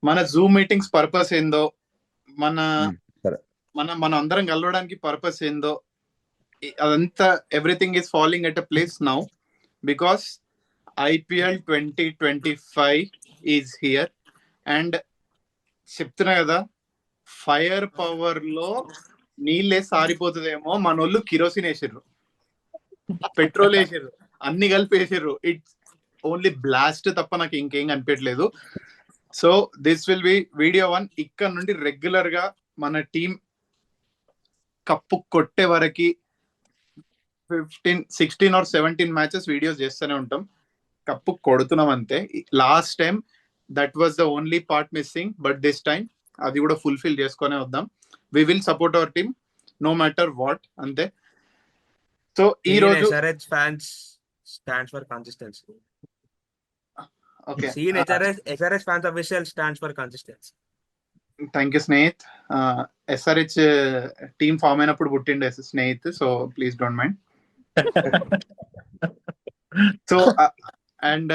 మన Zoom meetings purpose ఏందో, మన సరే మన అందరం కలవడానికి పర్పస్ ఏందో, అదంతా everything is following at a place now because IPL 2025 is here. And చెప్తున్నా కదా, ఫైర్ పవర్ లో నీళ్ళే సారిపోతుందేమో, మనోళ్ళు కిరోసిన్ వేసిర్రు, పెట్రోల్ వేసిర్రు, అన్ని కలిపి వేసిర్రు. ఇట్స్ ఓన్లీ బ్లాస్ట్ తప్ప నాకు ఇంకేం కనిపించట్లేదు. So this will be video 1. ఇక్కడ నుండి రెగ్యులర్ గా మన టీం కప్పు కొట్టే వరకు 16 or 17 మ్యాచెస్ వీడియోస్ చేస్తూనే ఉంటాం. కప్పు కొడుతున్నాం అంతే. Last time that was the only part missing, but this time అది కూడా ఫుల్ఫిల్ చేసుకునే వద్దాం. We will support our team no matter what, అంతే. సో ఈ రోజు SRH fans stands for consistency. ఓకే, Seen SRH fans official stands for consistency. Thank you Snehith. SRH team form అయినప్పుడు పుట్టిండే Snehith, so please don't mind. So and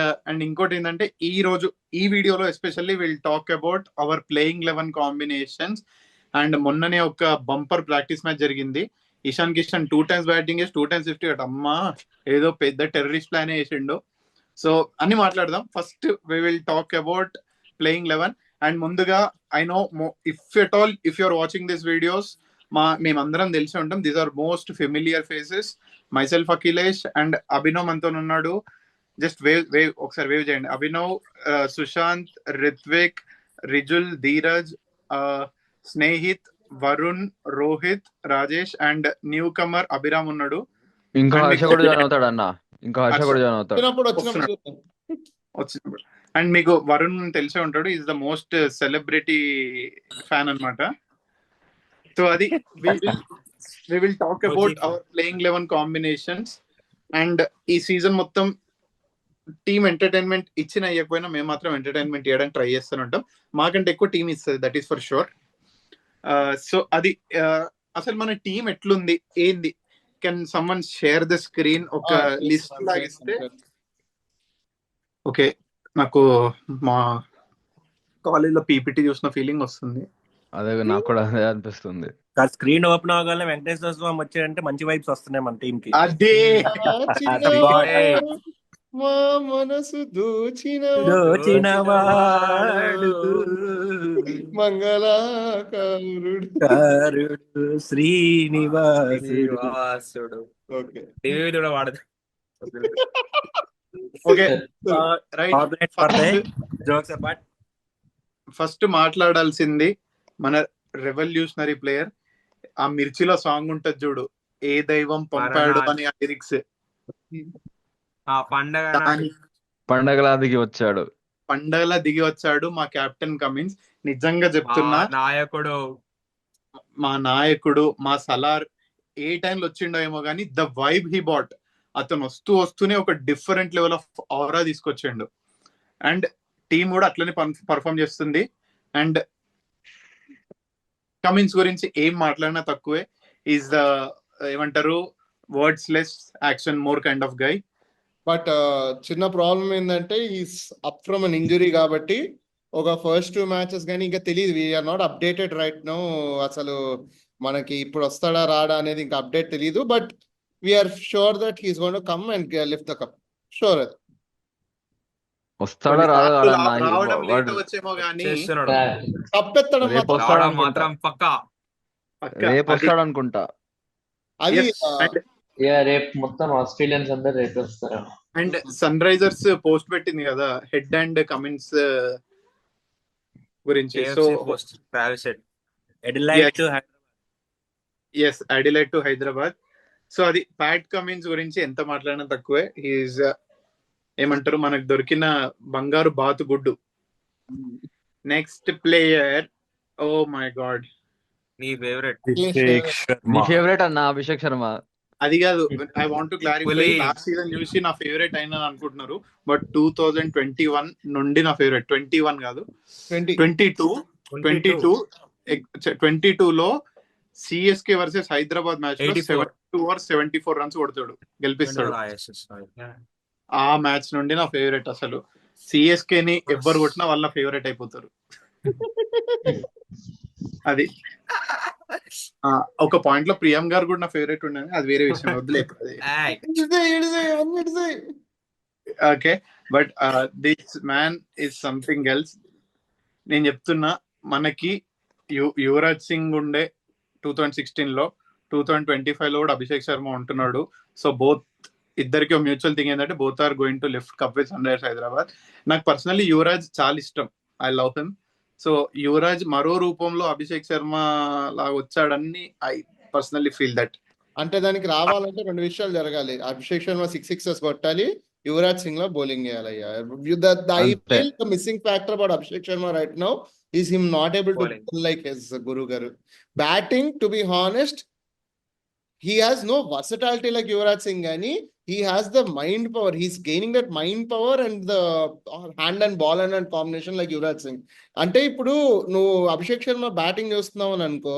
ఇంకోటి ఏంటంటే, ఈ రోజు ఈ వీడియోలో especially will talk about our playing 11 combinations. And మొన్ననే ఒక బంపర్ ప్రాక్టీస్ మ్యాచ్ జరిగింది. ఇషాన్ కిషన్ 2 times బ్యాటింగ్ చేసి 2 times 50 అట. అమ్మా, ఏదో పెద్ద టెర్రరిస్ట్ ప్లాన్ వేసిండు. సో అన్ని మాట్లాడదాం. First we will talk about playing 11. And ముందుగా I know if you're watching this videos, మేమందరం తెలిసి ఉంటాం. These are most familiar faces. Myself Akhilesh and Abhinav మనతో ఉన్నాడు. జస్ట్ వేవ్ ఒకసారి వేవ్ చేయండి. Abhinav, Sushant, Ritvik, Rijul, Dheeraj, Snehith, Varun, Rohit, Rajesh and newcomer Abhiram ఉన్నాడు. ఇంకా హర్ష కూడా జాయిన్ అవుతాడు అన్న. ఇంకా హర్ష కూడా జాయిన్ అవుతాడు వచ్చినప్పుడు. అండ్ మీకు వరుణ్ తెలిసే ఉంటాడు, is the most celebrity fan అన్నమాట. సో అది we will talk about our playing 11 combinations. And ఈ సీజన్ మొత్తం టీమ్ ఎంటర్టైన్మెంట్ ఇచ్చిన అయ్యకపోయినా మేము మాత్రం ఎంటర్టైన్మెంట్ చేయడానికి ట్రై చేస్తూనే ఉంటాం. మాకంటే ఎక్కువ టీమ్ ఇస్తుంది, that is for sure. So అది అసలు మన టీం ఎట్లుంది ఏంది, can someone share the screen? ఒక లిస్ట్ లాగిస్తే. ఓకే, నాకు మా కాలేజ్ లో పీపీటీ చూసిన ఫీలింగ్ వస్తుంది. అదే నాకు కూడా అదే అనిపిస్తుంది. స్క్రీన్ ఓపెన్ అవ్వగానే వెంకటేశ్వర స్వామి వచ్చాడంటే మంచి వైబ్స్ వస్తున్నాయి మన టీం కి. అదే మా మనసు దోచినవాడు మంగళాకారుడు శ్రీనివాసుడు. ఓకే టీవీ కూడా వాడదు. Okay right. Jokes apart, first మాట్లాడాల్సింది మన రెవల్యూషనరీ ప్లేయర్. ఆ మిర్చిలో సాంగ్ ఉంటది చూడు, ఏ దైవం పంపాడు అని ఆ లిరిక్స్. పండగలా దిగి వచ్చాడు మా కెప్టెన్ కమిన్స్. నిజంగా చెప్తున్నా, మా నాయకుడు మా సలార్ ఏ టైంలో వచ్చిండో ఏమో కానీ ద వైబ్ హీ బాట్. అతను వస్తూనే ఒక డిఫరెంట్ లెవెల్ ఆఫ్ ఆరా తీసుకొచ్చిండు. అండ్ టీం కూడా అట్లనే పర్ఫామ్ చేస్తుంది. అండ్ కమిన్స్ గురించి ఏం మాట్లాడినా తక్కువే. ఈజ్ ద ఏమంటారు, words less action more kind of guy. But చిన్న ప్రాబ్లం ఏంటంటే is up from an injury కాబట్టి ఒక ఫస్ట్ 2 matches కానీ ఇంకా తెలియదు. We're not updated right now. అసలు మనకి ఇప్పుడు వస్తాడా రాడా అనేది ఇంకా అప్డేట్ తెలియదు. But we're sure that he's going to come and lift the cup. Sure అది వస్తాడా రావడం లేట్ వచ్చేమో కానీ కప్ ఎత్తడం మాత్రం పక్కా రేపు వస్తాడు అనుకుంటా. అది రేపు మొత్తం ఆస్ట్రేలియన్స్ అందరు రేపు వస్తారు. అండ్ సన్ రైజర్స్ పోస్ట్ పెట్టింది కదా హెడ్ అండ్ కమిన్స్ గురించి. So Adelaide to Hyderabad. So అది ప్యాట్ కమిన్స్ గురించి ఎంత మాట్లాడినా తక్కువే. హీఈస్ ఏమంటారు, మనకు దొరికిన బంగారు బాతు గుడ్డు. Next player, oh my god, నీ ఫేవరెట్ అన్న అభిషేక్ శర్మ. అది కాదు, I want to clarify. Last season చూసి నా ఫేవరెట్ అయినా అనుకుంటున్నారు, బట్ 2021 నుండి నా ఫేవరెట్. 21 కాదు, 22 లో సిఎస్కే వర్సెస్ హైదరాబాద్ మ్యాచ్ లో 72 or 74 runs కొడతాడు, గెలిపిస్తాడు. ఆ మ్యాచ్ నుండి నా ఫేవరెట్. అసలు సిఎస్కే ని ఎవ్వరు కొట్టినా వాళ్ళ ఫేవరెట్ అయిపోతారు. అది ఒక పాయింట్ లో ప్రియం గారు కూడా నా ఫేవరెట్ ఉండని, అది వేరే విషయం, వదిలేదు అది. Okay, but this man is something else. నేను చెప్తున్నా, మనకి యువరాజ్ సింగ్ ఉండే 2016 లో, 2025 లో కూడా అభిషేక్ శర్మ ఉంటున్నాడు. సో బోత్ ఇద్దరికి మ్యూచువల్ థింగ్ ఏంటంటే both are going to lift cup with Sunrisers Hyderabad. నాకు పర్సనల్లీ యువరాజ్ చాలా ఇష్టం, I love him. So Yuvraj మరో రూపంలో అభిషేక్ శర్మ లాగా వచ్చాడని ఐ పర్సనల్లీ ఫీల్ దట్. అంటే దానికి రావాలంటే రెండు విషయాలు జరగాలి. అభిషేక్ శర్మ 6 సిక్సెస్ కొట్టాలి, యువరాజ్ సింగ్ లో బౌలింగ్ చేయాలయ్యా. I feel the missing factor about Abhishek Sharma right now is him not able to Bowling. bowl like his guru garu. Batting, to be honest, he has no versatility like Yuvraj Singh gani. He has the mind power. He's gaining that mind power and the hand and ball and combination like Yuvraj Singh. అంటే ఇప్పుడు నువ్వు Abhishek Sharma batting చేస్తున్నావు అని అనుకో,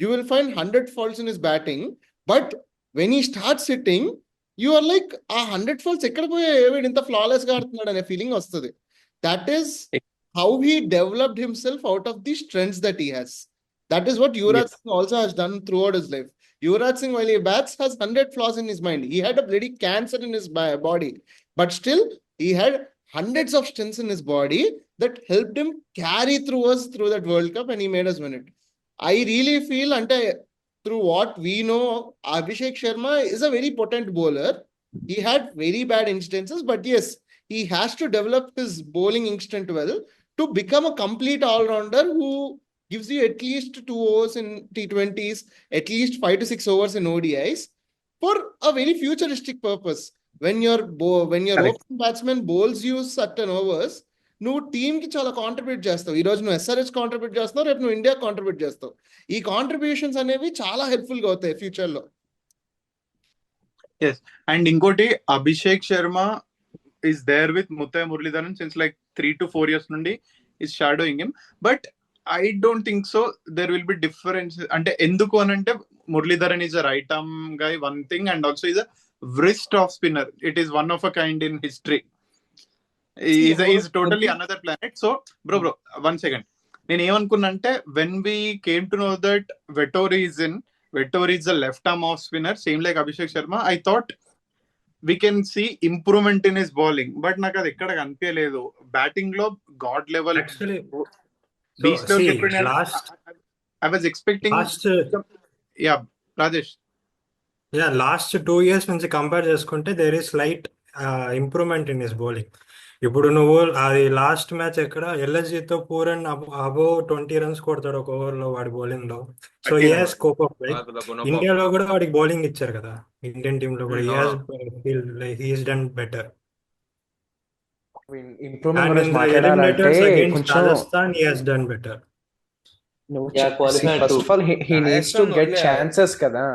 you will find 100 faults in his batting, but when he starts hitting, you are like, ఆ 100 faults ఎక్కడ పోయాయి, వీడు ఇంత ఫ్లాలెస్ గా ఆడుతున్నాడు అనే ఫీలింగ్ వస్తుంది. That is how he developed himself out of the strengths that he has. That is what Yuvraj Singh also has done throughout his life. Yuvraj Singh, while he bats, has 100 flaws in his mind. He had a bloody cancer in his body, but still he had hundreds of strengths in his body that helped him carry through us through that World Cup, and he made us win it. I really feel, ante through what we know, Abhishek Sharma is a very potent bowler. He had very bad instances, but yes, he has to develop his bowling instinct well to become a complete all-rounder who gives you at least 2 overs in T20s, at least 5 to 6 overs in ODIs for a very futuristic purpose. When your opening batsman bowls you certain overs, నువ్వు team కి చాలా contribute చేస్తావు. ఈ రోజు నువ్వు SRH contribute చేస్తున్నావు, రేపు నువ్వు ఇండియా కాంట్రిబ్యూట్ చేస్తావు. ఈ కాంట్రిబ్యూషన్స్ అనేవి చాలా హెల్ప్ఫుల్ గా అవుతాయి ఫ్యూచర్ లో. అండ్ ఇంకోటి, Abhishek Sharma is there with Muttiah Muralidharan since like 3 to 4 years నుండి is shadowing him, but I don't think so there will be difference. అంటే ఎందుకు అని అంటే, Muralidharan is a right arm guy, one thing, and also is a wrist off spinner. It is one of a kind in history. Is totally another planet. So bro 1 second, నేను ఏమనుకున్నా అంటే, when we came to know that Vettori is a left arm off spinner same like Abhishek Sharma, I thought we can see improvement in his bowling, but నాకు అది ఎక్కడ కనిపించలేదు. Batting లో god level, Actually, beast see, level. I was expecting yeah, Rajesh. లాస్ట్ 2 years నుంచి compare చేసుకుంటే there is slight improvement in his bowling. ఇప్పుడు నువ్వు అది లాస్ట్ మ్యాచ్ ఎక్కడ ఎల్ఎస్జితో పూరన్ అబోవ్ 20 రన్స్ కొడతాడు ఒక ఓవర్ లో వాడి బౌలింగ్ లో. So he has scope of ఇండియాలో కూడా వాడికి బౌలింగ్ ఇచ్చారు కదా, ఇండియన్ టీమ్ లో కూడా he has done better. Improvement And in గురించి the eliminators మాట్లాడాలంటే against కొంచెం Rajasthan, he has done better. qualified first too. Of all he needs to Rajasthan get వదిలే. ఛాన్సెస్ కదా.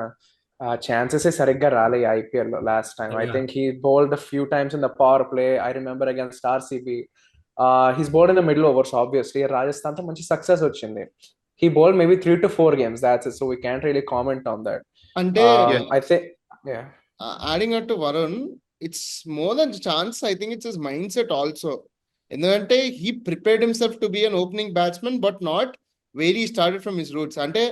ఆ ఛాన్సెస్ సరిగ్గా రాలే IPL లో last time. I Yeah. Think he bowled a few times in the power play. I remember against RCB. He's bowled in the middle overs obviously. Rajasthan తో మంచి success వచ్చింది. He bowled maybe 3 to 4 games, that's it, so we can't really comment on that. అంటే I think yeah. adding on to Varun, it's more than chance. I think it's his mindset also. ఎందుకంటే he prepared himself to be an opening batsman, but not where he started from his roots. అంటే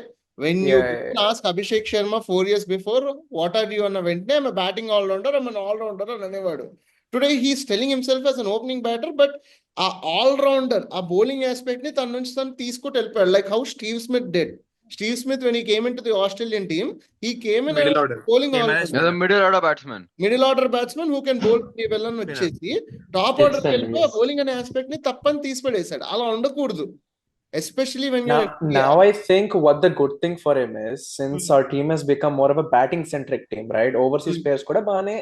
when you ask Abhishek Sharma 4 years before, what are you అన్న వెంటనే I'm a batting all-rounder, I'm an all-rounder అని అనేవాడు. Today he's telling himself as an opening batter, but ఆ all-rounder, ఆ bowling aspect ని తన నుంచి తను తీసుకుంటూ వెళ్ళిపోయాడు. Like how Steve Smith did. Steve Smith, when he came into the Australian team, he came in Middle as order. bowling Came as all-rounder. The middle order batsman. Middle order batsmen who can bowl well అని వచ్చేసి top order వెళ్ళిపోయి ఆ bowling అనే aspect ని తప్పని తీసిపడేశాడు. అలా ఉండకూడదు, especially when Now I think what the good thing for him is, since our team has become more of a batting centric team, right? Overseas players kuda baane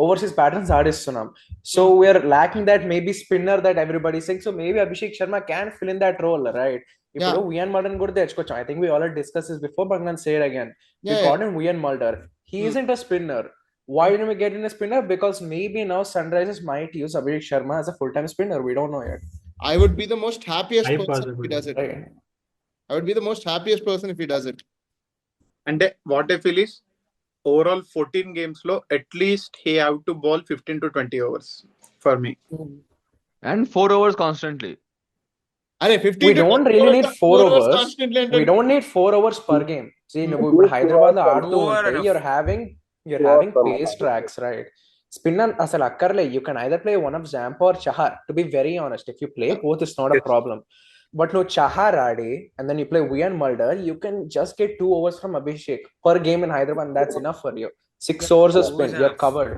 overseas patterns aadistunnam. So we are lacking that maybe spinner that everybody is saying. So maybe Abhishek Sharma can fill in that role, right? ఇప్పుడు Ian Mulder కూడా తెచ్చుకోవచ్చు. I think we already discussed this before, but I'm going to say it again. We got in Ian Mulder. He isn't a spinner. Why didn't we get in a spinner? Because maybe now Sunrisers might use Abhishek Sharma as a full-time spinner. We don't know yet. I would be the most happiest High person if he possibility. does it. Right. I would be the most happiest person if he does it. అంటే what I feel is, overall 14 games లో at least he have to ball 15 to 20 overs for me. And 4 overs constantly. అరే 15 We to don't 20 really overs need or 4 4 overs overs. constantly అంటే We don't need 4 overs per game. See, నువ్వు ఇప్పుడు హైదరాబాద్ లో ఆడుతూ Over ఉంటే enough. you're having pace tracks, right? Spinner అసలు అక్కర్లే. You can either play one of Zampa or Chahar. To be very honest, if you play both, it's not a problem. But no Chahar Audi and then you play Vian Mulder, you can just get 2 overs from Abhishek per game in Hyderabad, and that's enough for you. 6 overs of spin, you're covered.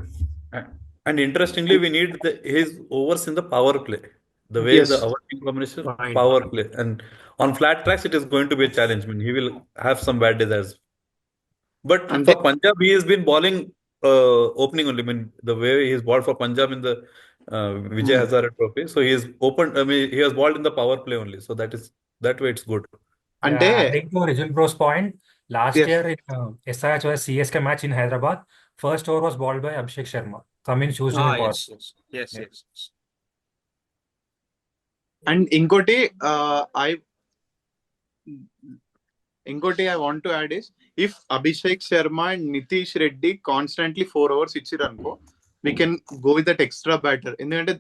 And interestingly, we need his overs in the power play. The way Yes. our team combination Fine. power play, and on flat tracks, it is going to be a challenge. I mean, he will have some bad days. But And for Punjab, he has been bowling opening only. I mean, the way he's bowled for Punjab in the Vijay Hazare Trophy, so he is opened. I mean, he has bowled in the power play only. So that way it's good. అంటే Adding to Rijul Bro's point, last Yes. year in SRH vs CSK match in Hyderabad, first over was bowled by Abhishek Sharma. Come in Tuesday in power. Yes. And ఇంకోటి I want to add is if Abhishek Sharma and Nitish Reddy constantly 4 overs ఇచ్చిర్రు అనుకో we can go with that extra batter. ఎందుకంటే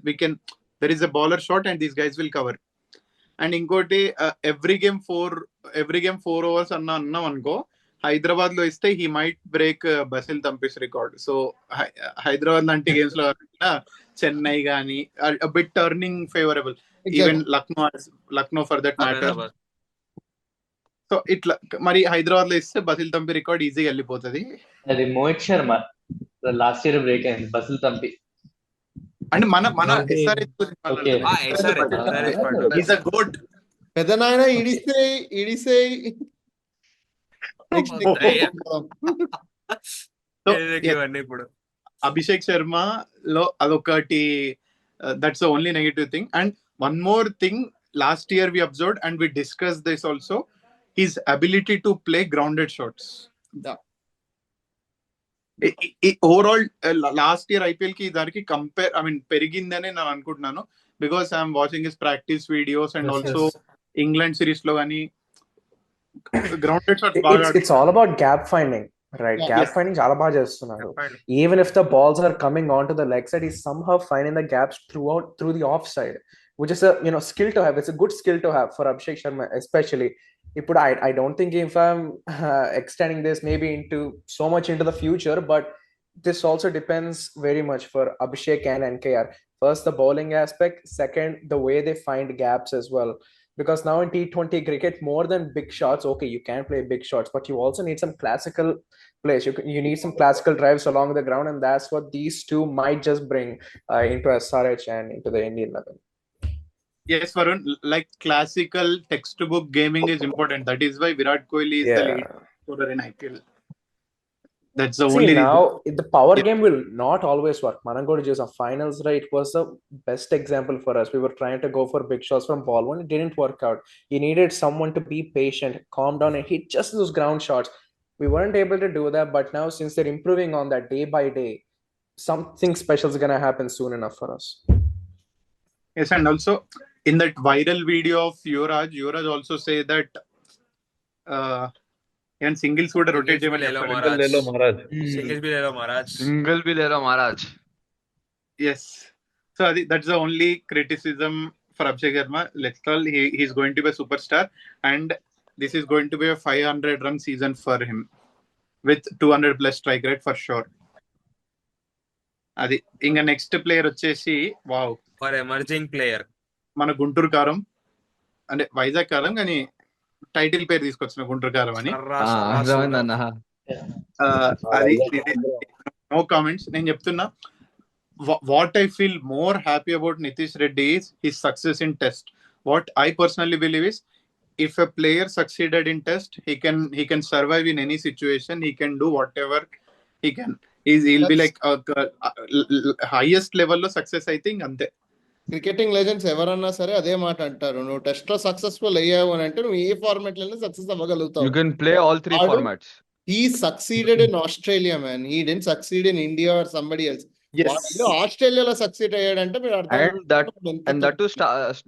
there is a bowler shot and these guys will cover. And ఇంకోటి every game 4 overs అన్నాం అనుకో, హైదరాబాద్ లో ఇస్తే he might break Basil Thampi's record. So Hyderabad లాంటి games లో కాకుండా చెన్నై గానీ bit turning favourable, even Lucknow for that matter. So ఇట్లా మరి హైదరాబాద్ లో ఇస్తే బసిల్ తంపి రికార్డ్ ఈజీగా వెళ్ళిపోతుంది. అది Mohit Sharma last year break అయింది బసిల్ తంపి. అంటే మన Okay. SRH is a goat. పెద్ద నాయన ఇడిసే నెక్స్ట్ ఇవన్నీ ఇప్పుడు అభిషేక్ శర్మ లో అదొకటి, that's the only negative thing. And one more thing, last year we observed and we discuss this also, his ability to play grounded shots. Overall last year IPL కి దానికి పెరిగిందని నేను అనుకుంటున్నాను. Because I'm watching his practice videos and also England series లో కానీ grounded shots బాగా It's all about gap finding, right? Yeah. Gap finding చాలా బాగా చేస్తున్నారు. Even if the balls are coming onto the leg side, he's somehow finding the gaps through the offside, which is a skill to have. It's a good skill to have for Abhishek Sharma, especially. ఇప్పుడు I don't think if I'm extending this maybe into so much into the future, but this also depends very much for Abhishek and NKR. First, the bowling aspect. Second, the way they find gaps as well. Because now in T20 cricket, more than big shots, okay, you can play big shots, but you also need some classical plays. You need some classical drives along the ground, and that's what these two might just bring into SRH and into the Indian level. Yes, Varun, like classical textbook gaming is important. That is why Virat Kohli is the lead scorer in IPL. That's the only See, reason. now the power Yeah. game will not always work. Manangodu just a finals, right? It was the best example for us. We were trying to go for big shots from ball one. It didn't work out. You needed someone to be patient, calm down, and hit just those ground shots. We weren't able to do that, but now since they're improving on that day by day, something special is going to happen soon enough for us. Yes, and also in that viral video of Yuvraj also say that even singles would rotate Singles చేయమని bhi le lo, చెప్పారు. Single le lo, Maharaj. Singles bhi le lo, Maharaj. Single bhi le lo, Maharaj. Yes. So that's the only criticism for Abhishek Sharma. Let's tell he's going to be a superstar, and this is going to be a 500-run season for him with 200+ strike rate for sure. అది ఇంకా next player వచ్చేసి wow, for emerging player మన గుంటూరు కారం, అంటే వైజాగ్ కారం కానీ title పేరు తీసుకొచ్చిన గుంటూరు కారం అని. అది నో కామెంట్స్. నేను చెప్తున్నా, what I feel more happy about Nitish Reddy is his success in test. What I personally believe is, if a player succeeded in test, he can survive in any situation. He can do whatever he can. He'll be like highest level లో success అయితే అంతే. Cricketing legends ఎవరన్నా సరే అదే మాట అంటారు, నువ్వు test లో సక్సెస్ఫుల్ అయ్యావు అని అంటే నువ్వు ఏ ఫార్మాట్ లోనే success అవ్వగలుగుతావు. You can play all three formats. He succeeded in Australia, man. He didn't succeed in India or somebody else. ఆస్ట్రేలియాలో సక్సీడ్ అయ్యాడంటే మీరు అర్థం And that too,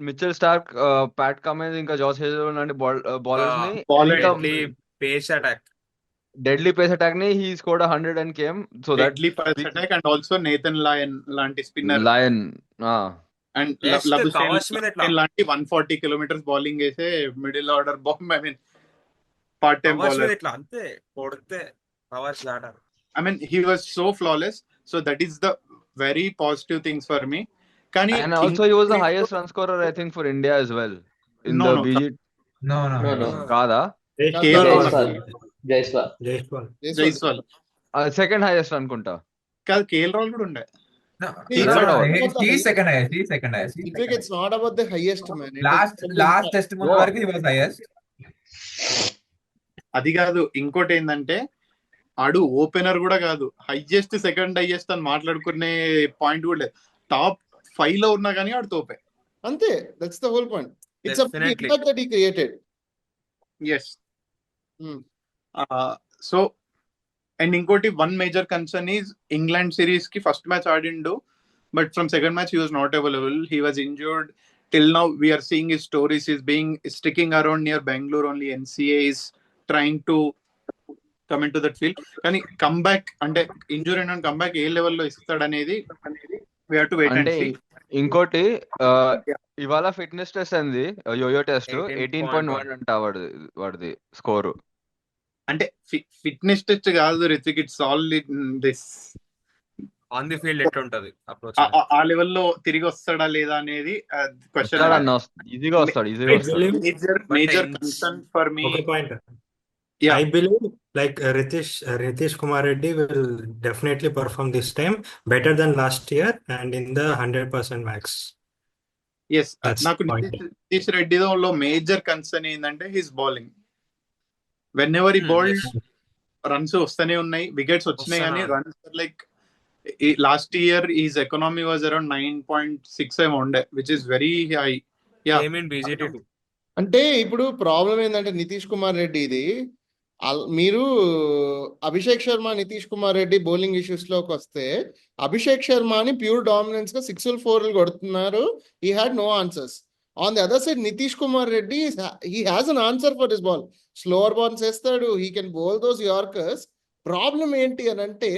Mitchell Stark, Pat Cummins, ఇంకా జాస్ హేజల్వుడ్ లాంటి bowlers ని face attack, deadly face attack ని he scored 100 and came. So that Deadly pace attack and also Nathan Lyon లాంటి spinner. Lion, and Just covers మీద ఎట్లా లాంటి 140 kilometres bowling వేసే middle order I mean part time covers మీద bowler. ఎట్లా అంతే కొడితే covers దాటారు. I mean, he was so flawless. So that is the very positive things for me. Can And also he was the highest run scorer, I think, for India as well in No, the no. BG. No. Kada. KL Jaiswal. Jaiswal. Jaiswal Second highest అనుకుంటా. కాదు, KL Rahul కూడా ఉండే. It's No, not no. about the He's second highest. highest. He's second highest. He's Ritwik, second it's not about the highest, man. It is highest. about the Last impact. test వరకు he was highest. అది కాదు, ఇంకోటి ఏంటంటే ఆడు opener కూడా కాదు, highest second highest అని మాట్లాడుకునే పాయింట్ కూడా లేదు. టాప్ 5 లో ఉన్నా కానీ ఆడు తోపే. అంతే, that's the whole point. It's a Definitely. impact that he created. Yes. Hmm. So and ఇంకోటి one major concern is England series కి ఫస్ట్ మ్యాచ్ ఆడిండు, but from second match he was not available. He was injured. Till now we're seeing his stories is being sticking around near Bengaluru only. NCA is trying to come in to that field. కానీ comeback అంటే injury and comeback ఏ లెవెల్లో ఇస్తాడనేది we have to wait and అంటే see. ఇంకోటి ఇవాళ fitness test అంది, yo-yo test 18.1 అంట వాడిది స్కోరు. అంటే ఫిట్నెస్ టెస్ట్ కాదు Rithvik, it's all this on the field ఎట్లుంటది అప్రోచ్. ఆ లెవెల్లో తిరిగి వస్తాడా లేదా అనేది క్వశ్చన్. ఈజీగా వస్తాడు. Major concern for me. ఒక point, Yeah. I believe like Ritesh Kumar Reddy will definitely perform this time better than last year and in the 100% max. Yes, That's నాకు the point. నితీష్ రెడ్డిలో మేజర్ కన్సర్న్ ఏంటంటే his bowling. Whenever he bowled runs వస్తూనే ఉన్నాయి, wickets వచ్చినాయి, కానీ runs like last year is economy was around 9.6 ఏమో ఉండే, which is very high. BGT అంటే ఇప్పుడు ప్రాబ్లం ఏంటంటే నితీష్ కుమార్ రెడ్డి ఇది మీరు అభిషేక్ శర్మ, నితీష్ కుమార్ రెడ్డి బౌలింగ్ ఇష్యూస్ లోకి వస్తే అభిషేక్ శర్మని ప్యూర్ డామినెన్స్ గా 6 4 కొడుతున్నారు. He had no answers. On the other side Nitish Kumar Reddy he has an answer for his ball. Slower balls వేస్తాడు, he can bowl those yorkers. Problem ఏంటి అని అంటే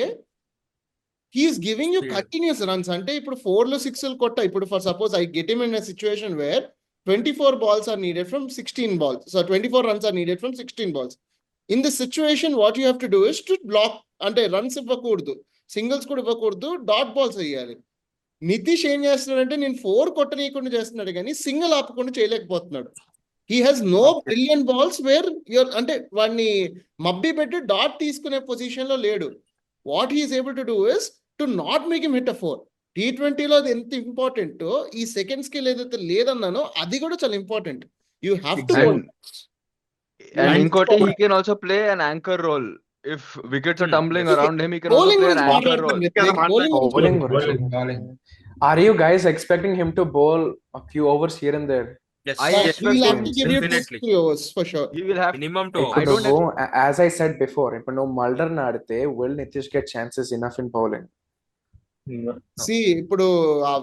he's giving you continuous runs. అంటే ఇప్పుడు 4 6 కొట్ట, ఇప్పుడు for suppose I get him in a situation where 24 balls are needed from 16 balls. So 24 runs are needed from 16 balls. In this situation, what you have to do is to block, అంటే runs ఇవ్వకూడదు, singles కూడా ఇవ్వకూడదు, dot balls వేయాలి. నితీష్ ఏం చేస్తున్నాడంటే నేను 4 కొట్టనీయకుండా చేస్తున్నాడు కానీ సింగిల్ ఆపకుండా చేయలేకపోతున్నాడు. He has no brilliant balls where you're అంటే వాడిని మబ్బి పెట్టి డాట్ తీసుకునే పొజిషన్ లో లేడు. What he's able to do is to not make him hit a 4. T20లో అది ఎంత ఇంపార్టెంట్, ఈ సెకండ్ స్కిల్ ఏదైతే లేదన్నానో అది కూడా చాలా important. You have to. And ఇంకోటి he can also play an anchor role. If wickets are tumbling around him, he can also play an anchor role. Bowling. Are you guys expecting him to bowl a few overs here and there? Yes, I He expect will have him. to give you 2 Definitely. 3 overs for sure. He will have minimum 2 I don't As I said before, ఇప్పుడు నువ్వు Mulder ఆడితే will Nitish get chances enough in bowling? See, ఇప్పుడు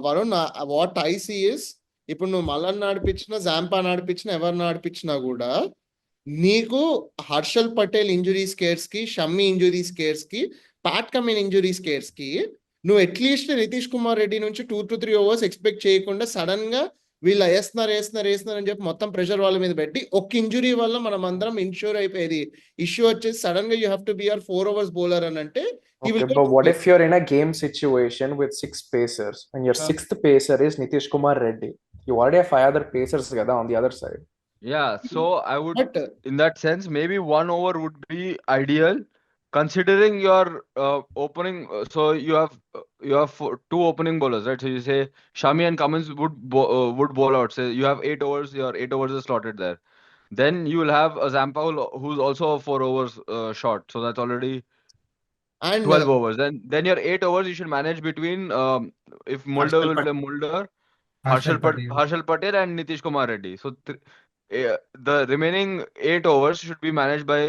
Varun, what I see is, ఇప్పుడు నువ్వు Mallan నడిపించినా, Zampa నడిపించినా, ఎవరిని నడిపించినా కూడా నీకు Harshal Patel injury scares కి, షమ్మి ఇంజురీ స్కేర్స్ కి, ప్యాట్ కమిన్ ఇంజురీ స్కేర్స్ కి నువ్వు అట్లీస్ట్ నితీష్ కుమార్ రెడ్డి నుంచి 2 to 3 overs ఎక్స్పెక్ట్ చేయకుండా సడన్ గా వీళ్ళు వేస్తున్నారు అని చెప్పి మొత్తం ప్రెషర్ వాళ్ళ మీద పెట్టి ఒక్క ఇంజురీ వల్ల మనం అందరం ఇన్ష్యూర్ అయిపోయేది. ఇష్యూ వచ్చేసి సడన్ గా you have to be or 4 overs bowler అని అంటే. Okay, but what if you're in a game situation with 6 pacers and your 6th pacer is Nitish Kumar Reddy? You already have 5 other pacers on the other side. Yeah, so I would, But in that sense, maybe 1 over would be ideal, considering your opening. So you have 2 opening bowlers, right? So you say Shami and Cummins would bowl out. Say you have 8 overs. Your 8 overs is slotted there. Then you will have a Zampa who's also 4 overs short. So that's already and 12 overs. Then your 8 overs you should manage between if Mulder will play Mulder, Harshal Patel and Nitish Kumar Reddy. So the remaining 8 overs should be managed by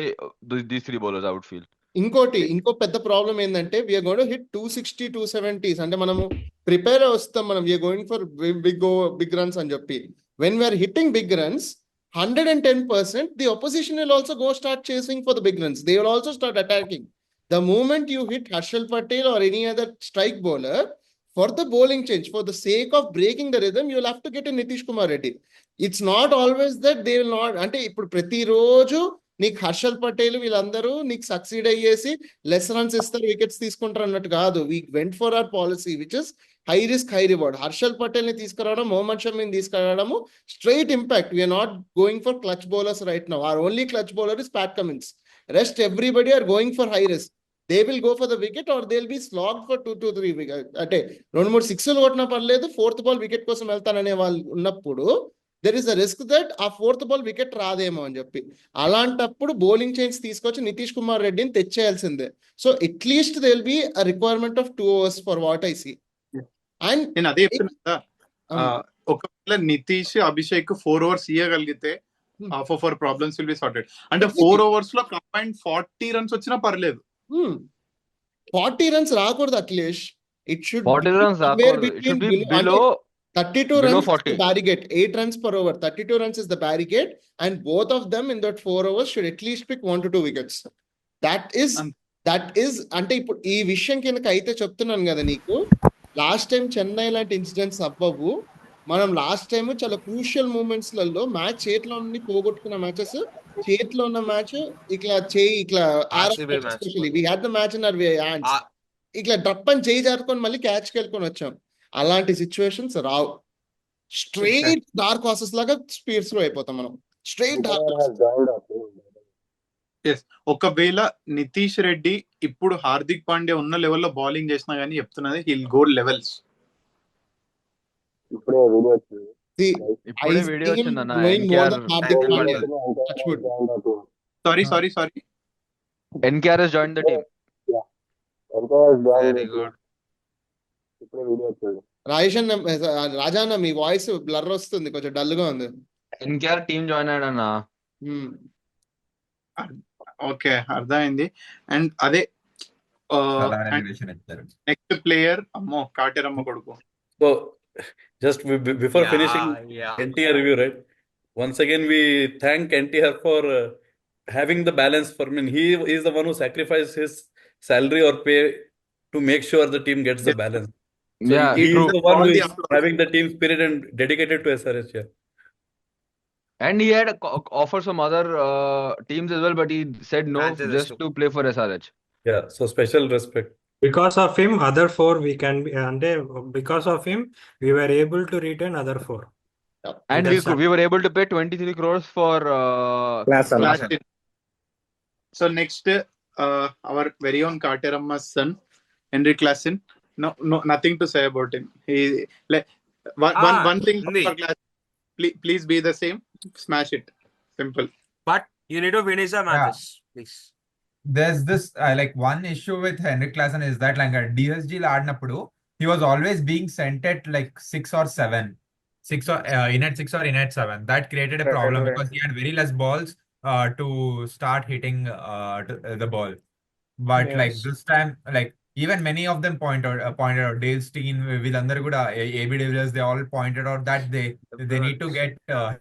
these 3 bowlers, I would feel. ఇంకో పెద్ద problem ఏంటంటే we are going to hit 260 270s. అంటే మనము prepare వస్తాం, మనం we're going for big runs అని చెప్పి. When we're hitting big runs 110%, the opposition will also go start chasing for the big runs. They will also start attacking. The moment you hit Harshal Patel or any other strike bowler, for the bowling change, for the sake of breaking the rhythm, you will have to get a Nitish Kumar Reddy. It's not always that they will not, అంటే ఇప్పుడు ప్రతిరోజు నీకు హర్షల్ పటేల్ వీళ్ళందరూ నీకు succeed అయ్యేసి less runs ఇస్తారు, wickets తీసుకుంటారు అన్నట్టు కాదు. We went for our policy which is high risk high reward. Harshal Patel ని తీసుకురావడం, మొహమ్మద్ షమీని తీసుకురావడము straight impact. We're not going for clutch bowlers right now. Our only clutch bowler is Pat Cummins. Rest everybody are going for high risk. They will go for the wicket or they will be slog for 2 to 3 wicket. అంటే 2-3 సిక్స్లు కొట్టినా పర్లేదు, 4th ball wicket కోసం వెళ్తాననే వాళ్ళు ఉన్నప్పుడు there is a risk that ఆ 4th ball wicket రాదేమో అని చెప్పి, అలాంటప్పుడు బౌలింగ్ చేంజ్ తీసుకొచ్చి నితీష్ కుమార్ రెడ్డిని తెచ్చేయాల్సిందే. So at least they will be a requirement of 2 overs for what I see. And నేను అదే చెప్తున్నా, ఒకవేళ నితీష్ అభిషేక్ 4 overs ఇవ్వగలిగితే half of our problems will be sorted. అంటే 4 overs లో కంబైన్ 40 runs వచ్చినా పర్లేదు. 40 runs రాకూడదు అఖిలేష్. ఇట్ షుడ్ 40 runs రాకూడదు. It should be below 32 below runs 40. is the barricade. 8 runs per over. 32 runs is the barricade, and both of them in that 4 overs should at least pick 1 to 2 wickets. That is అంటే ఇప్పుడు ఈ విషయం కిందకి అయితే చెప్తున్నాను కదా నీకు, last time Chennai లాంటి ఇన్సిడెంట్స్ అవ్వవు. మనం లాస్ట్ టైం చాలా క్రూషియల్ మూమెంట్స్ లలో మ్యాచ్ చేతిలో ఉండి పోగొట్టుకున్న మ్యాచెస్, చేతిలో ఉన్న మ్యాచ్ ఇట్లా especially we had the match in our hands, ఇట్లా డప్ అని చేయి జారుకొని మళ్ళీ క్యాచ్ కెళ్ళుకొని వచ్చాం. అలాంటి సిచ్యువేషన్స్ రావు. స్ట్రైట్ డార్క్ హార్సెస్ లాగా స్పీడ్స్ లో అయిపోతాం మనం. Straight dark. ఒకవేళ నితీష్ రెడ్డి ఇప్పుడు హార్దిక్ పాండ్యా ఉన్న లెవెల్లో బౌలింగ్ చేసినా గానీ చెప్తున్నది హిల్ గో లెవెల్స్. ఇప్పుడే వీడియో వచ్చిందన్న sorry NKR has joined the team. Very good. రాజాన్న మీ వాయిస్ బ్లర్ వస్తుంది, కొంచెం డల్ గా ఉంది. NKR టీమ్ జాయిన్ అయ్యాడన్న. ఓకే, అర్థమైంది. అండ్ అదే నెక్స్ట్ ప్లేయర్ అమ్మో కాటేరమ్మ కొడుకు. So, just before finishing NTR review, right? Once again, we thank NTR for having the balance for me. He is the one who sacrificed his salary or pay to make sure the team gets the balance. So Yeah, he true. is the one who is having the team spirit and dedicated to SRH. Yeah. And he had offered some other teams as well, but he said no Manchester just too. to play for SRH. Yeah. So special respect. Because of him, other 4 we can be, and because of him, we were able to retain other 4. And we were able to pay 23 crores for Klassen. So next, our very own Kateramma's son, Henrik Klassen. No, nothing to say about him. He one thing for Klassen. Please be the same. Smash it. Simple. But you need to finish the matches, please. There's this like one issue with Henrik Klassen is that like DSG లో ఆడినప్పుడు he was always being sent at like 6 or 7. In at 6 or in at 7. That created a problem because he had very less balls to start hitting the ball. But like this time, like even many of them pointed out Dale Steen, వీళ్ళందరూ కూడా AB de Villiers, they all pointed out that they need to get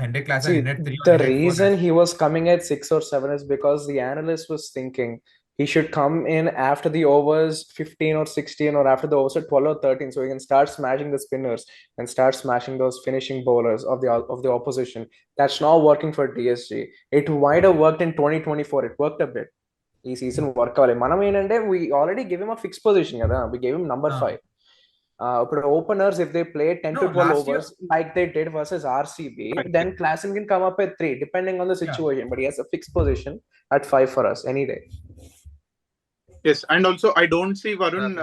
Henrik Klassen in at 3 or The in at 4. reason he was coming at 6 or 7 is because the analyst was thinking he should come in after the overs 15 or 16 or after the overs at 12 or 13, so he can start smashing the spinners and start smashing those finishing bowlers of the opposition. That's not working for DSG. It might have worked in 2024. It worked a bit. ఈ season work అవ్వాలి. మనం ఏంటంటే we already gave him a fixed position కదా, we gave him number 5. ఇప్పుడు openers, if they play 10 to 12 overs like they did versus RCB, then Klassen can come up at 3 depending on the situation, but he has a fixed position at 5 for us any day. Yes, and also I don't see Varun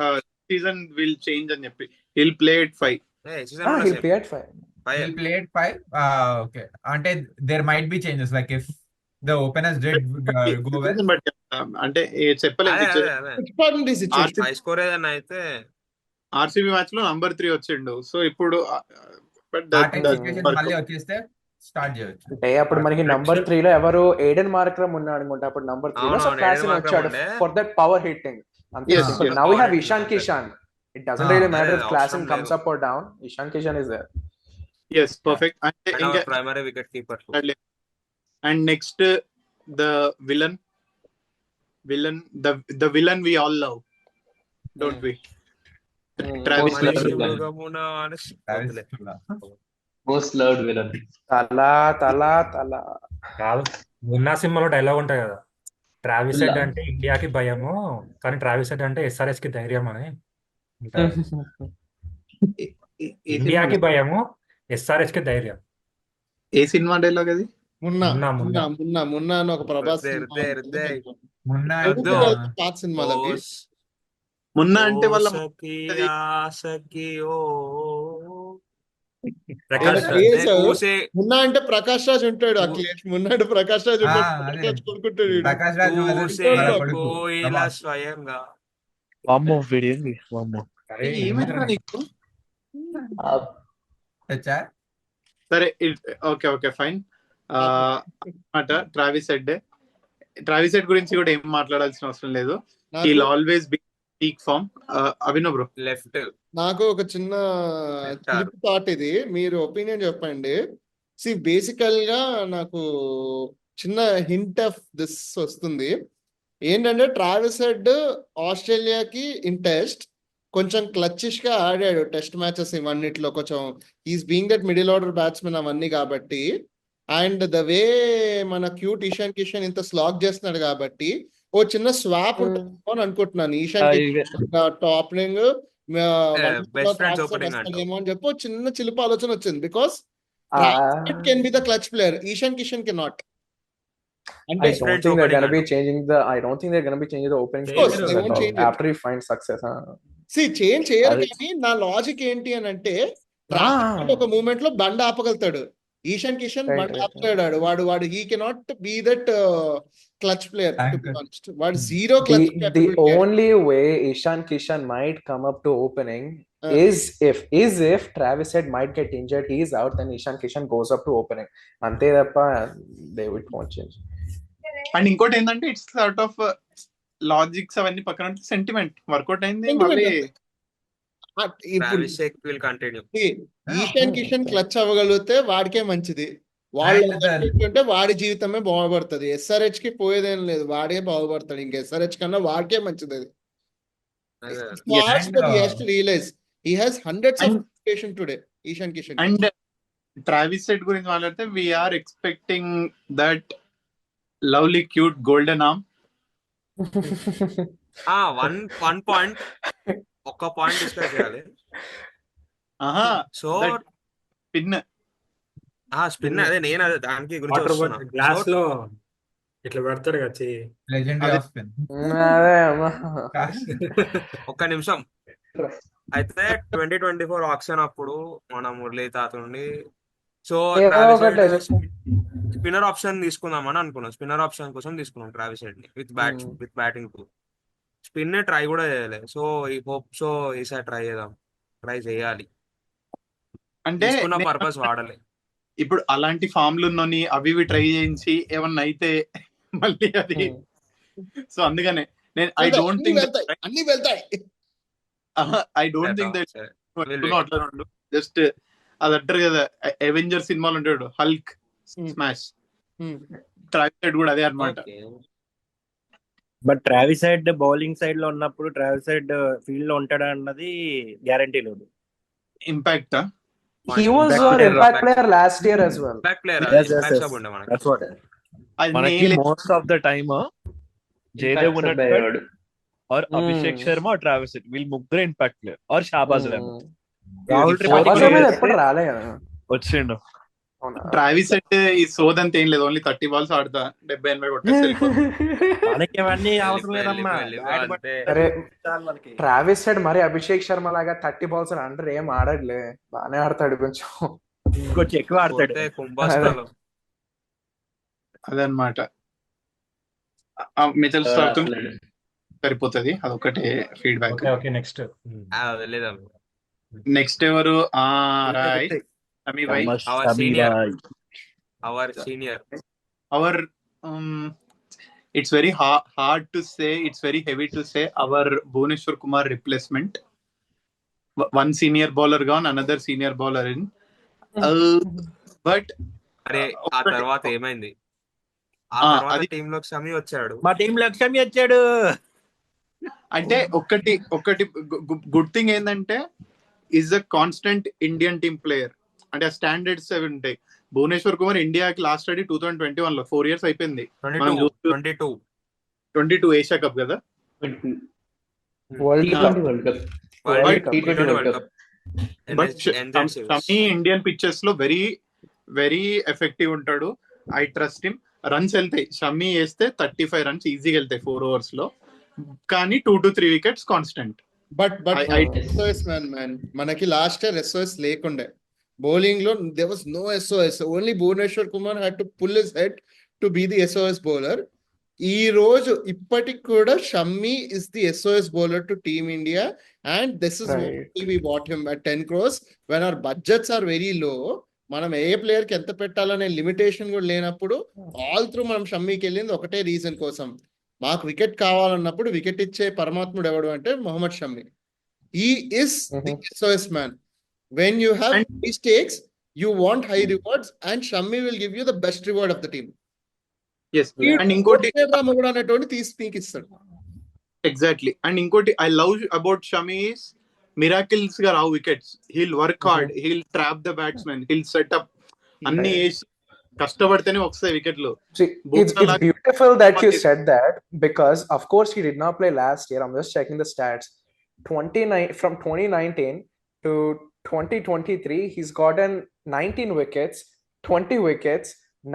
season will change and he'll play at 5. He'll play at 5. He'll play at 5. Okay. Ante there might be changes like if the openers did go well. But అంటే చెప్పలేదు. High score ఏదైనా అయితే RCB match లో number 3 వచ్చిండు. So ఇప్పుడు మళ్ళీ వచ్చేస్తే start చేయొచ్చు. అంటే అప్పుడు మనకి నంబర్ 3 లో ఎవరు ఎయిడెన్ మార్క్రమ్ ఉన్నాడు అనుకుంటా. అప్పుడు నంబర్ 3 లో సో క్లాసెన్ వచ్చాడు ఫర్ దట్ పవర్ హిట్టింగ్. అంతే simple. Now we have Ishan Kishan. It doesn't really matter if Klassen comes up or down. Ishan Kishan is there. Yes, perfect. And our primary wicket keeper. And next, the villain, the villain we all love, don't we? Travis Most loved మనిషి villain. మృగమున అని Travis వద్దులే. Tulla. Most loved villain. తల కాదు, మున్నా సినిమాలో dialogue ఉంటాయి కదా, Travis Tulla. Head అంటే ఇండియాకి భయము కానీ ట్రావిస్ హెడ్ అంటే ఎస్ఆర్ఎస్ కి ధైర్యం అని ఉంటారు. ఏ ఇండియాకి సినిమా భయము ఎస్ఆర్ఎస్ కి ధైర్యం. ఏ సినిమా డైలాగ్ అది? మున్నా మున్నా మున్నా మున్నా మున్నా మున్నా అని ఒక ప్రభాస్ రుద్దే సినిమా రుద్దే ఉంటుంది. రుద్దే. Munna వద్దు. పాత సినిమాలు అవి. ఓస్ మున్నా అంటే వాళ్ళ ఓసకి అది ఆసకి ఓ ఏదో ప్రకాష్ రాజ్ క్రేజ్. పూసే మున్నా అంటే ప్రకాష్ రాజ్ ఉంటాడు, పూ- అఖిలేష్ మున్నా అంటే ప్రకాష్ రాజ్ ఉంటాడు, అదే ప్రకాష్ రాజ్ కొడుకుంటాడు వీడు. Prakash Raj Mahajan పూసే వాళ్ళ ఉంటాడు. కొడుకు కోయిల ప్రభాస్. స్వయంగా. వామ్మో వీడేంది వామ్మో. అరే ఏమైనా నీకు? తెచ్చా సరే ఓకే ఓకే ఫైన్. మాట ట్రావిస్ హెడ్ గురించి కూడా ఏం మాట్లాడాల్సిన అవసరం లేదు. నాకు he'll always be peak form. Abhinav bro. Left నాకు ఒక చిన్న లెఫ్ట్ చిలిపి థాట్ ఇది, మీరు ఒపీనియన్ చెప్పండి. బేసికల్ గా నాకు చిన్న హింట్ ఆఫ్ దిస్ వస్తుంది. ఏంటంటే ట్రావిస్ హెడ్ ఆస్ట్రేలియాకి ఇన్ టెస్ట్ కొంచెం క్లచ్చిష్ గా ఆడాడు టెస్ట్ మ్యాచెస్ ఇవన్నిట్లో, కొంచెం is being that middle order batsmen అవన్నీ కాబట్టి. అండ్ ద వే మన క్యూట్ ఇషాన్ కిషన్ ఇంత స్లాగ్ చేస్తున్నాడు కాబట్టి ఓ చిన్న స్వాప్ ఉంటుందేమో అని అనుకుంటున్నాను. ఇషాన్ కిషన్ టాప్లింగ్ బెస్ట్ ఫ్రెండ్స్ ఓపెనింగ్ అంటావు. వస్తాడేమో అని చెప్పి ఓ చిన్న చిలుపు ఆలోచన వచ్చింది. Because can be the clutch player, Ishan Kishan can not. అంటే Best friends opening I don't think they're gonna be changing the opening Of course, positions they at won't all change it. after he finds success. Change చేయరు, అది- కానీ నా logic ఏంటి అని అంటే Travis head ఒక moment లో బండ ఆపగలుగుతాడు, ఈషాన్ కిషన్ Right, బండ right, ఆపలేడాడు. వాడు he cannot be that clutch player. Thank వాడు zero clutch. The only way Ishan Kishan might come up to opening is if Travis Head might get injured, he is out, then Ishan Kishan goes up to opening. Ante tappa they won't change. And ఇంకోటి ఏంటంటే it's sort of logics అవన్నీ పక్కన sentiment work out అయింది. మళ్ళీ ఇప్పుడు Travis Head will continue. Ishan Kishan clutch అవ్వగలిగితే వాడికే మంచిది. వాళ్ళు And the- ఏంటంటే వాడి జీవితమే బాగుపడుతుంది. ఎస్ఆర్హెచ్ కి పోయేదేం లేదు, వాడే బాగుపడతాడు. ఇంకా ఎస్ఆర్హెచ్ కన్నా వాడికే మంచిది అది. Realize he has hundreds of reputation today Ishan Kishan. And Travis Head గురించి మాట్లాడితే we're expecting that lovely cute golden arm. One point ఒక పాయింట్ డిస్కస్ చేయాలి. సో పిన్ స్పిన్ అదే నేను అదే దానికి గురించి వాటర్ వస్తున్నా. గ్లాస్ So, లో ఇట్లా పెడతాడు కదా చెయ్యి. legendary of spin. ఒక్క నిమిషం. అయితే 2024 ఆక్షన్ అప్పుడు మన మురళీ తాత నుండి సో స్పిన్నర్ ఆప్షన్ తీసుకుందామని అనుకున్నాం. స్పిన్నర్ ఆప్షన్ కోసం తీసుకున్నాం ట్రావిస్ హెడ్ ని with batting to. Spin try కూడా చేయలేదు. సో ఈ హోప్ సో ఈసారి ట్రై చేయాలి. అంటే తీసుకున్న పర్పస్ వాడలే. ఇప్పుడు అలాంటి ఫామ్లు ఉన్నోని అవి ఇవి ట్రై చేయించి ఏమన్నా అయితే మళ్ళీ అది. సో అందుకనే నేను ఐ డోంట్ థింక్ అన్ని వెళ్తాయి. సరే. అట్లా జస్ట్ అది అంటారు కదా అవెంజర్ సినిమాలు ఉంటాడు హల్క్ స్మాష్, ట్రావిస్ హెడ్ కూడా అదే అన్నమాట. Okay. But Travis head bowling side లో ఉన్నప్పుడు ట్రావిస్ హెడ్ ఫీల్డ్ లో ఉంటాడా అన్నది గ్యారంటీ లేదు. Impact He was an impact player last year as well. Impact player Yes, yes, impact yes. sub ఉండే మనకి. That's what. అది మనకి నేలే. Most of the time Jaydev ఉన్నట్టు और अभिषेक शर्मा और ट्रैविस हेड వీళ్ళు ముగ్గురే ఇంపాక్ట్ ప్లేయర్ और షాబాజ్ అహ్మద్ రాహుల్ Shabazz Ahmed ఎప్పుడు రాలే కదా. వచ్చిండు. ట్రావిస్ హెడ్ ఈ సోదంతా ఏం లేదు, ఓన్లీ 30 బాల్స్ ఆడతా 70-80 కొట్టేసి మనకి అవన్నీ అవసరం లేదమ్మా. అంతే. అరే ట్రావిస్ హెడ్ మరి అభిషేక్ శర్మ లాగా 30 balls అంటారు ఏం ఆడట్లే, బానే ఆడతాడు కొంచెం. ఇంకొంచెం ఎక్కువ ఆడతాడు. కొడితే కుంభస్థలం. అదనమాట. మిచల్ స్టార్క్ సరిపోతుంది, అదొకటే ఫీడ్బ్యాక్. Okay okay next. లేదా నెక్స్ట్ ఎవరు? Right Sami bhai. Our senior. Our it's very hard to say, it's very heavy to say our Bhuvneshwar Kumar replacement. One senior bowler gone, another senior bowler in. But అరే ఆ తర్వాత ఏమైంది? ఆ తర్వాత team లోకి సమీ వచ్చాడు. మా టీం లక్ష్మి వచ్చాడు. అంటే ఒకటి గుడ్ థింగ్ ఏంటంటే is a constant Indian team player. అంటే ఆ స్టాండర్డ్స్ అవి ఉంటాయి. భువనేశ్వర్ కుమార్ ఇండియాకి లాస్ట్ ఆడి 2021 లో 4 years అయిపోయింది. మనం 22 ఏషియా కప్ కదా, world cup world cup T20 world cup. But Shami Indian pictures లో వెరీ వెరీ ఎఫెక్టివ్ ఉంటాడు. I trust him. రన్స్ వెళ్తాయి, షమి వేస్తే 35 runs ఈజీగా వెళ్తాయి 4 overs లో, కానీ 2 to 3 wickets constant. But SOS man మనకి లాస్ట్ ఇయర్ ఎస్ఓఎస్ లేకుండే బౌలింగ్ లో. There was no SOS. Only Bhuvneshwar Kumar had to pull his head to be the SOS bowler. ఈ రోజు ఇప్పటికి కూడా Shami is the SOS bowler to team India, and this is we bought him at 10 crores when our budgets are very low. మనం ఏ player కి ఎంత పెట్టాలనే limitation కూడా లేనప్పుడు ఆల్ త్రూ మనం షమ్మికి వెళ్ళింది ఒకటే రీజన్ కోసం, మాకు వికెట్ కావాలన్నప్పుడు వికెట్ ఇచ్చే పరమాత్ముడు ఎవడు అంటే Mohammed Shami. He is the SOS man. When you have mistakes you want high rewards, and Shami will give you the best reward of the team. And ఇంకోటి అనేటువంటి తీసి పీక్ ఇస్తాడు. ఎగ్జాక్ట్లీ. అండ్ ఇంకోటి I love about Shami is miracles గా రావు wickets. He'll work hard, he'll trap the batsmen, he'll set up అన్ని వేసి కష్టపడితేనే వస్తాయి వికెట్లు. It's beautiful that you said that, because of course he did not play last year. I'm just checking the stats. From 2019 to 2023, he's gotten 19 wickets, 20 wickets,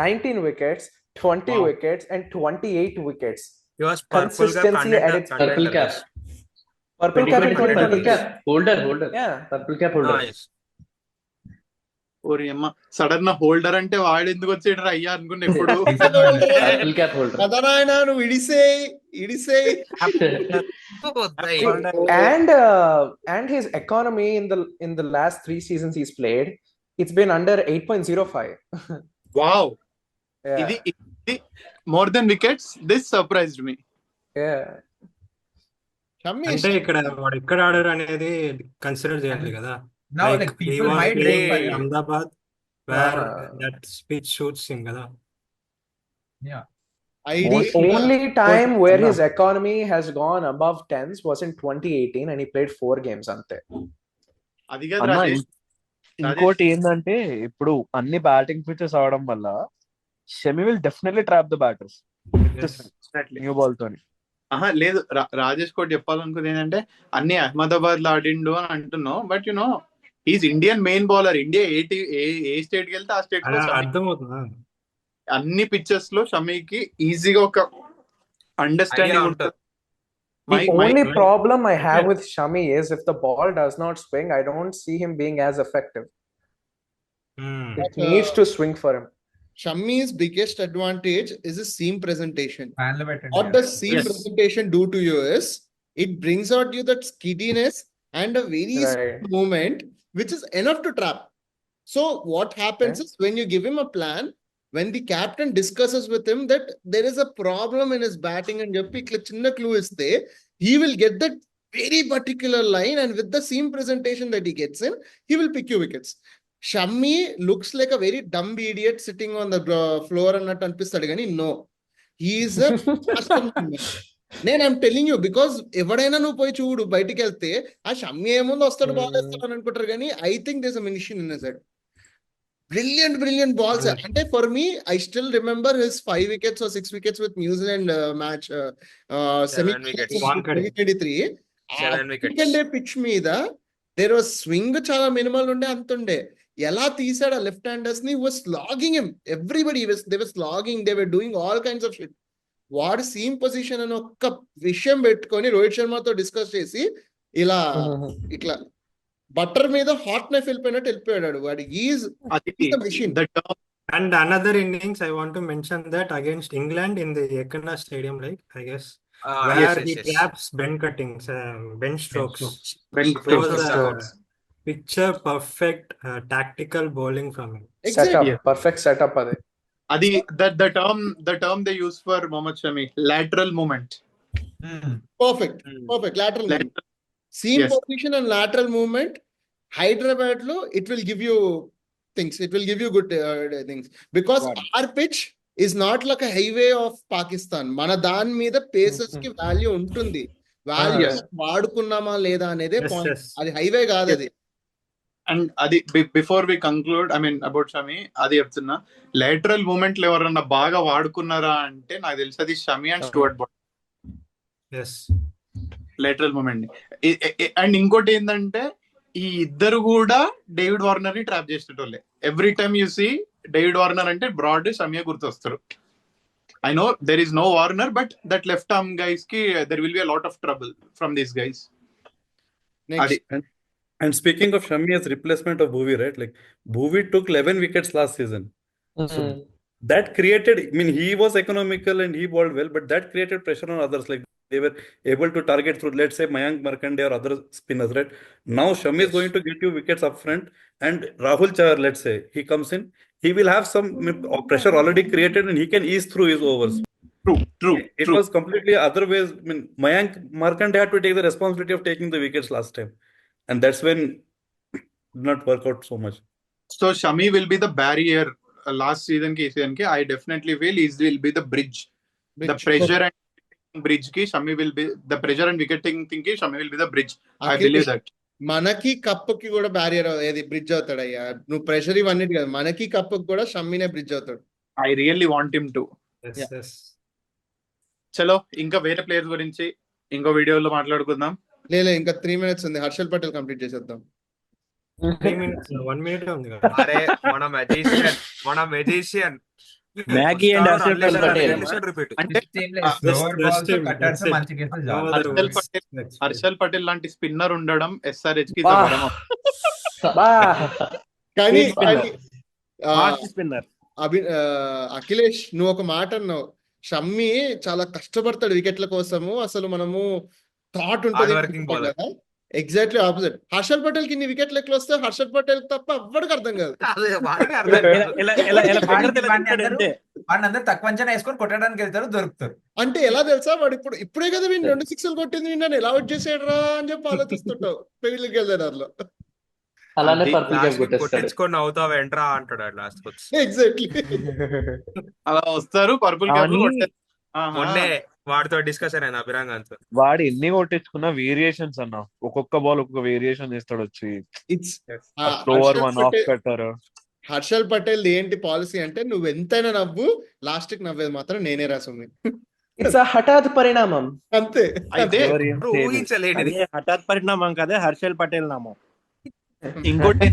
19 wickets, 20 wickets, and 28 wickets. He was consistency at its purple cap. Purple cap in 2020. Holder. Yeah. Purple cap holder. Nice. ఓరి అమ్మ, sudden holder అంటే వాడు ఎందుకు వచ్చేటరా అయ్యా అనుకున్నా ఎప్పుడు. Purple cap holder. కదనాయన నువ్వు ఇడిసేయ్. And his economy in the last 3 seasons he's played, it's been under 8.05. Wow. Yeah. ఇది more than wickets. This surprised me. Yeah. అంటే ఇక్కడ వాడు ఎక్కడ ఆడారు అనేది కన్సిడర్ చేయాలి కదా. Now, Like like he people was might playing look by in it. Ahmedabad where that pitch suits him కదా. Yeah. Only time where his economy has gone above 10s was in 2018, and he played 4 games ante. అది కాదు అన్న, రాజేష్. ఇంకోటి ఏంటంటే ఇప్పుడు అన్ని batting pitches అవడం వల్ల Shami will definitely trap the batters new ball తోని. లేదు రాజేష్ కోటి చెప్పాలనుకుంది ఏంటంటే అన్ని అహ్మదాబాద్ లో ఆడిండు అని అంటున్నావు, but you know is Indian main bowler. India A state కి వెళ్తే ఆ స్టేట్ లో అర్థమవుతుందా? అన్ని పిక్చర్స్ లో షమీకి ఈజీగా ఒక అండర్స్టాండింగ్ ఉంటుంది. The only problem I have with Shami is if the ball does not swing, I don't see him being as effective. It needs to swing for him. Shami's biggest advantage is his seam presentation. What does seam presentation do to you is it brings out you that skiddiness and a very smooth movement, which is enough to trap. So what happens is when you give him a plan, when the captain discusses with him that there is a problem in his batting and చెప్పి చిన్న clue ఇస్తే, he will get that very particular line, and with the seam presentation that he gets in, he will pick you wickets. Shami looks like a very dumb idiot sitting on the floor అన్నట్టు అనిపిస్తాడు కానీ no, he's I'm telling you, because ఎవడైనా నువ్వు పోయి చూడు బయటికి వెళ్తే ఆ షమ్మి ఏముంది వస్తాడు బాల్ వేస్తాడు అని అనుకుంటారు కానీ I think there is a mission in his head. Brilliant balls. And for me, I still remember his 5 wickets or 6 wickets with New Zealand match semi 2023. 7 wickets. Pitch మీద there was swing చాలా minimal ఉండే అంతుండే. ఎలా తీసాడు ఆ left handers ని, was slogging him. Everybody they were slogging, they were doing all kinds of shit. వాడు seam position అని ఒక్క విషయం పెట్టుకొని రోహిత్ శర్మతో డిస్కస్ చేసి ఇలా ఇట్లా బట్టర్ మీద హాట్ నైఫ్ వెళ్ళిపోయాడు వాడు. Is the machine. And another innings I want to mention that against England in the Ekana Stadium, like I guess where he traps bench cuttings, bench strokes. Picture perfect tactical bowling from him. Setup, perfect setup adi. The term they use for Mohammad Shami, lateral movement. Perfect lateral movement. Seam position and lateral movement. Hyderabad lo it will give you things, it will give you good things, because our pitch is not like a highway of Pakistan. Mana dan మీద paces ki value untundi. Value Yes. వాడుకున్నామా లేదా అనేదే Yes, point. yes. అది highway కాదు అది. And అది before we conclude I mean about Shami అది చెప్తున్నా, లేటరల్ మూమెంట్లు ఎవరన్నా బాగా వాడుకున్నారా అంటే నాకు తెలిసి అది Shami and Stuart Broad Yes. Lateral movement ని. అండ్ ఇంకోటి ఏంటంటే ఈ ఇద్దరు కూడా డేవిడ్ వార్నర్ ని ట్రాప్ చేసేటోళ్ళే. Every time you see David Warner అంటే బ్రాడ్ షమియా గుర్తొస్తారు. I know there is no Warner, but that left arm guys కి there will be a lot of trouble from these guys. అది And speaking of Shami as replacement of Bhuvi, right? Like Bhuvi took 11 wickets last season. So that created, I mean, he was economical and he bowled well, but that created pressure on others. Like they were able to target through, let's say, Mayank Markande or other spinners, right? Now Shami is going to get you wickets up front, and Rahul Chahar, let's say, he comes in, he will have some pressure already created and he can ease through his overs. True. It was completely other ways. I mean, Mayank Markande had to take the responsibility of taking the wickets last time. And that's when it did not work out so much. So Shami will be the barrier last season ki season ki. I definitely feel he will be the bridge. The pressure and bridge ki Shami will be the pressure and wicketing thing ki Shami will be the bridge. I believe that. మనకి కప్పుకి కూడా barrier ఏది bridge అవుతాడు అయ్యా. నువ్వు pressure ఇవన్నీ కదా, మనకి కప్పుకి కూడా షమ్మినే బ్రిడ్జ్ అవుతాడు. I really want him to. Yes, yes. చలో ఇంకా వేరే ప్లేయర్స్ గురించి ఇంకో వీడియోలో మాట్లాడుకుందాం. లేదు ఇంకా 3 minutes ఉంది, హర్షల్ పటేల్ కంప్లీట్ చేసేద్దాం. 3 minutes, 1 minute ఉంది కదా. అరే మన magician Maggi and Harshal repeat. అంటే స్లోవర్ బాల్స్ కట్టర్స్ మంచి కేసులు చాలు. హర్షల్ పటేల్ లాంటి స్పిన్నర్ ఉండడం SRH కి కానీ స్పిన్నర్. అఖిలేష్ నువ్వు ఒక మాట అన్నావు, షమ్మి చాలా కష్టపడతాడు వికెట్ల కోసము, అసలు మనము థాట్ ఉంటుంది కదా. Exactly opposite. హర్షల్ పటేల్ కి ఇన్ని వికెట్లు ఎట్లా వస్తే హర్షల్ పటేల్ తప్ప ఎవ్వడికి అర్థం కాదు. వాళ్ళందరూ తక్కువ అంచనా వేసుకొని కొట్టడానికి వెళ్తారు, దొరుకుతారు. అంటే ఎలా తెలుసా, వాడు ఇప్పుడే కదా వీళ్ళు 2 6లు కొట్టింది, నన్ను ఎలా అవుట్ చేసాడు రా అని చెప్పి ఆలోచిస్తుంటావు పెళ్లికి వెళ్ళేదారిలో. అలానే పర్పుల్ క్యాప్ కొట్టేస్తాడు. కొట్టించుకొని అవుతావు ఎంట్రా అంటాడు లాస్ట్. ఎగ్జాక్ట్లీ అలా వస్తారు పర్పుల్ క్యాప్. మొన్నే వాడితో డిస్కషన్ అయినా అభిరాంగంతో. వాడు ఎన్ని కొట్టించుకున్న వేరియేషన్స్ అన్న, ఒక్కొక్క బాల్ ఒక్కొక్క వేరియేషన్ చేస్తాడు వచ్చి. ఓవర్ 1 ఆఫ్ కట్టారు. హర్షల్ పటేల్ ఏంటి పాలసీ అంటే, నువ్వు ఎంతైనా నవ్వు, లాస్ట్ కి నవ్వేది మాత్రం నేనే రాసుంది. ఇట్స్ హఠాత్ పరిణామం అంతే. అయితే ఊహించలేనిది. హఠాత్ పరిణామం కదే హర్షల్ పటేల్ నామం. ఇంకోటి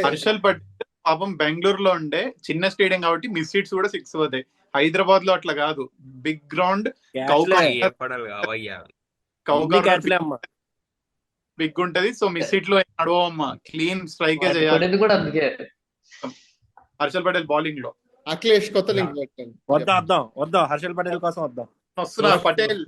హర్షల్ పటేల్ పాపం బెంగళూరులో ఉండే చిన్న స్టేడియం కాబట్టి మిస్ సీట్స్ కూడా 6 అవుతాయి. హైదరాబాద్ లో అట్లా కాదు, బిగ్ గ్రౌండ్, బిగ్ ఉంటది. సో మిస్ సీట్ లో నడవమ్మా, క్లీన్ స్ట్రైకే చేయాలి కూడా. అందుకే హర్షల్ పటేల్ బౌలింగ్ లో. అఖిలేష్ కొత్త లింక్ పెట్టండి. వద్దాం హర్షల్ పటేల్ కోసం వద్దాం. వస్తున్నా పటేల్